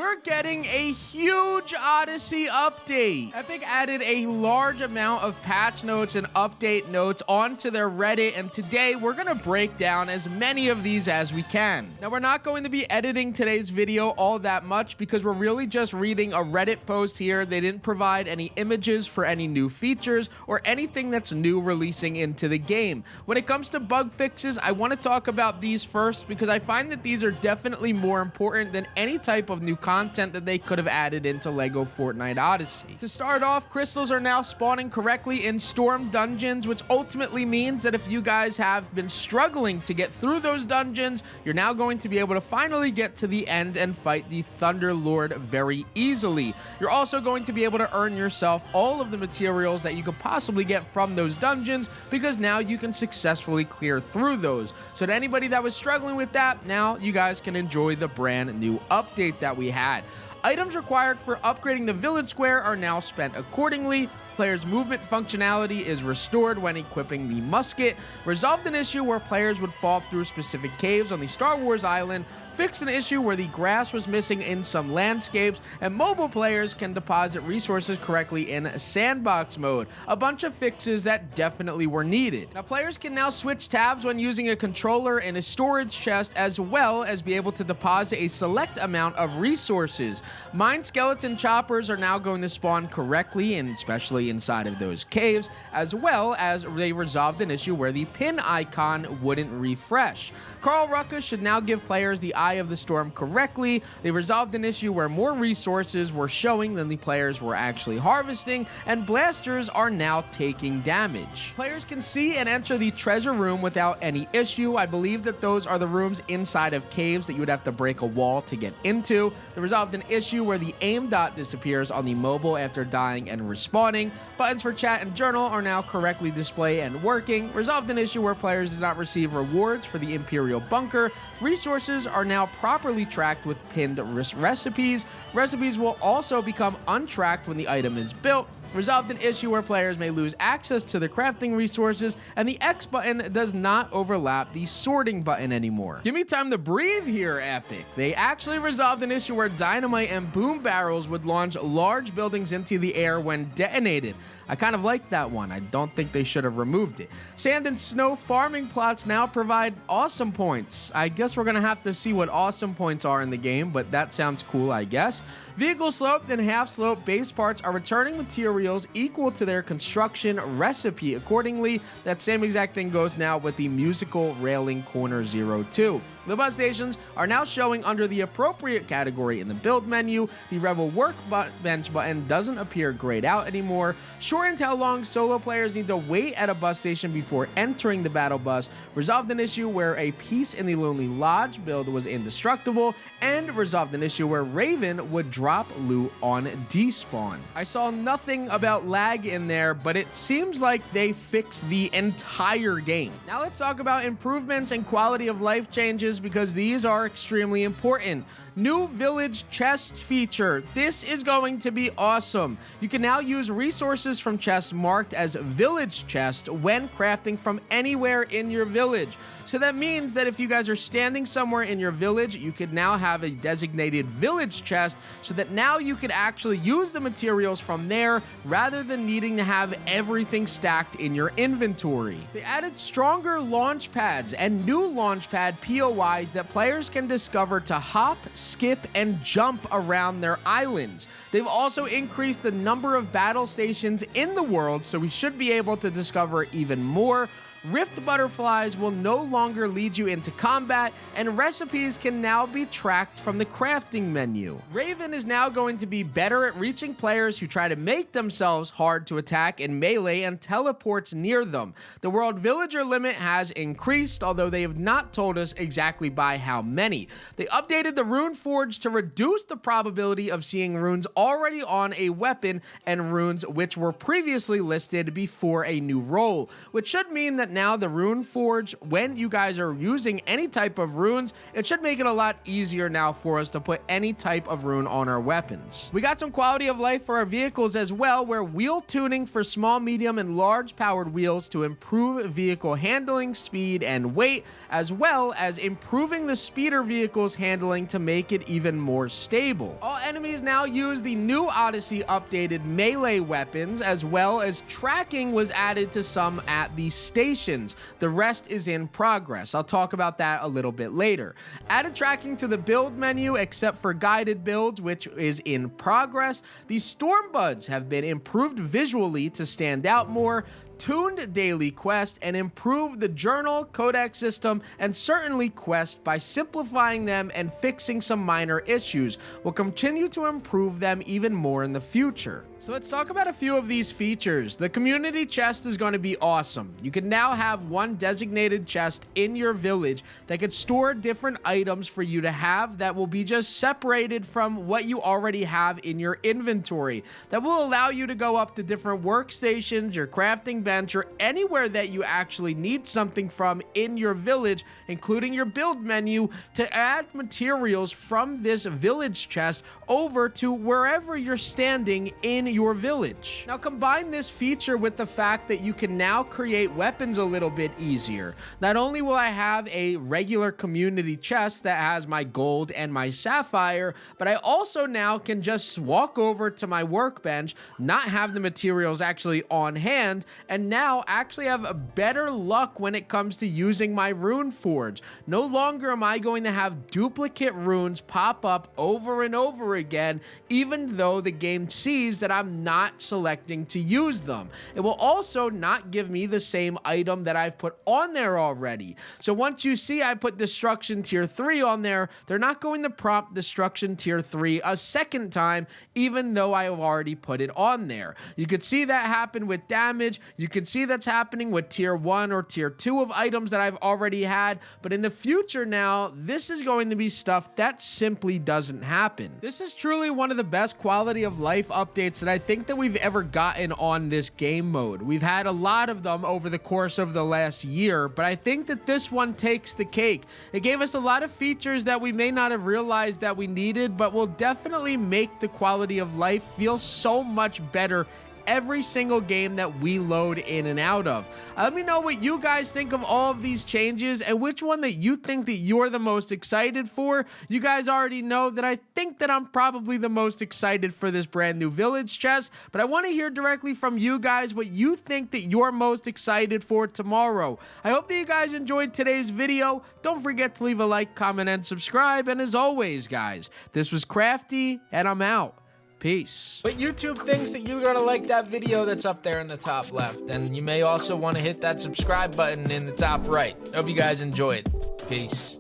We're getting a huge Odyssey update. Epic added a large amount of patch notes and update notes onto their Reddit, and today we're gonna break down as many of these as we can. Now, we're not going to be editing today's video all that much because we're really just reading a Reddit post here. They didn't provide any images for any new features or anything that's new releasing into the game. When it comes to bug fixes, I want to talk about these first because I find that these are definitely more important than any type of new content that they could have added into LEGO Fortnite Odyssey. To start off, crystals are now spawning correctly in storm dungeons, which ultimately means that if you guys have been struggling to get through those dungeons, you're now going to be able to finally get to the end and fight the Thunder Lord very easily. You're also going to be able to earn yourself all of the materials that you could possibly get from those dungeons because now you can successfully clear through those. So to anybody that was struggling with that, now you guys can enjoy the brand new update that we had. Items required for upgrading the village square are now spent accordingly. Players' movement functionality is restored when equipping the musket, resolved an issue where players would fall through specific caves on the Star Wars island, fixed an issue where the grass was missing in some landscapes, and mobile players can deposit resources correctly in sandbox mode. A bunch of fixes that definitely were needed. Now, players can now switch tabs when using a controller in a storage chest, as well as be able to deposit a select amount of resources. Mine skeleton choppers are now going to spawn correctly, and especially inside of those caves, as well as they resolved an issue where the pin icon wouldn't refresh. Carl Ruckus should now give players the Eye of the Storm correctly. They resolved an issue where more resources were showing than the players were actually harvesting, and blasters are now taking damage. Players can see and enter the treasure room without any issue. I believe that those are the rooms inside of caves that you would have to break a wall to get into. They resolved an issue where the aim dot disappears on the mobile after dying and respawning. Buttons for chat and journal are now correctly displayed and working. Resolved an issue where players did not receive rewards for the Imperial Bunker. Resources are now properly tracked with pinned recipes. Recipes will also become untracked when the item is built. Resolved an issue where players may lose access to the crafting resources, and the X button does not overlap the sorting button anymore. Give me time to breathe here, Epic. They actually resolved an issue where dynamite and boom barrels would launch large buildings into the air when detonated. I kind of like that one. I don't think they should have removed it. Sand and snow farming plots now provide awesome points. I guess we're gonna have to see what awesome points are in the game, but that sounds cool, I guess. Vehicle sloped and half slope base parts are returning materials equal to their construction recipe. Accordingly, that same exact thing goes now with the musical railing corner 02. The bus stations are now showing under the appropriate category in the build menu. The Rebel Workbench button doesn't appear grayed out anymore. Shortened how long solo players need to wait at a bus station before entering the battle bus. Resolved an issue where a piece in the Lonely Lodge build was indestructible. And resolved an issue where Raven would drop loot on despawn. I saw nothing about lag in there, but it seems like they fixed the entire game. Now let's talk about improvements and quality of life changes, because these are extremely important. New village chest feature. This is going to be awesome. You can now use resources from chests marked as village chest when crafting from anywhere in your village. So that means that if you guys are standing somewhere in your village, you could now have a designated village chest so that now you could actually use the materials from there rather than needing to have everything stacked in your inventory. They added stronger launch pads and new launch pad POIs that players can discover to hop, skip, and jump around their islands. They've also increased the number of battle stations in the world, so we should be able to discover even more. Rift butterflies will no longer lead you into combat, and recipes can now be tracked from the crafting menu. Raven is now going to be better at reaching players who try to make themselves hard to attack in melee and teleports near them. The world villager limit has increased, although they have not told us exactly by how many. They updated the rune forge to reduce the probability of seeing runes already on a weapon and runes which were previously listed before a new role, which should mean that that now the Rune Forge, when you guys are using any type of runes, it should make it a lot easier now for us to put any type of rune on our weapons. We got some quality of life for our vehicles as well, where wheel tuning for small, medium, and large powered wheels to improve vehicle handling, speed, and weight, as well as improving the speeder vehicle's handling to make it even more stable. All enemies now use the new Odyssey updated melee weapons, as well as tracking was added to some at the stations. The rest is in progress. I'll talk about that a little bit later. Added tracking to the build menu except for guided builds, which is in progress. The storm buds have been improved visually to stand out more, tuned daily quest, and improved the journal, codex system, and certainly quest by simplifying them and fixing some minor issues. We'll continue to improve them even more in the future. So let's talk about a few of these features. The community chest is going to be awesome. You can now have one designated chest in your village that could store different items for you to have that will be just separated from what you already have in your inventory. That will allow you to go up to different workstations, your crafting bench, or anywhere that you actually need something from in your village, including your build menu, to add materials from this village chest over to wherever you're standing in your village. Now combine this feature with the fact that you can now create weapons a little bit easier. Not only will I have a regular community chest that has my gold and my sapphire, but I also now can just walk over to my workbench, not have the materials actually on hand, and now actually have a better luck when it comes to using my rune forge. No longer am I going to have duplicate runes pop up over and over again, even though the game sees that I'm not selecting to use them. It will also not give me the same item that I've put on there already. So once you see I put destruction tier 3 on there, they're not going to prompt destruction tier 3 a second time, even though I have already put it on there. You could see that happen with damage. You can see that's happening with tier 1 or tier 2 of items that I've already had. But in the future now, this is going to be stuff that simply doesn't happen. This is truly one of the best quality of life updates that I think that we've ever gotten on this game mode. We've had a lot of them over the course of the last year, but I think that this one takes the cake. It gave us a lot of features that we may not have realized that we needed, but will definitely make the quality of life feel so much better every single game that we load in and out of. Let me know what you guys think of all of these changes and which one that you think that you're the most excited for. You guys already know that I think that I'm probably the most excited for this brand new village chest, but I want to hear directly from you guys what you think that you're most excited for tomorrow. I hope that you guys enjoyed today's video. Don't forget to leave a like, comment, and subscribe. And as always, guys, this was Crafty, and I'm out. Peace. But YouTube thinks that you're gonna like that video that's up there in the top left, and you may also want to hit that subscribe button in the top right. Hope you guys enjoyed. Peace.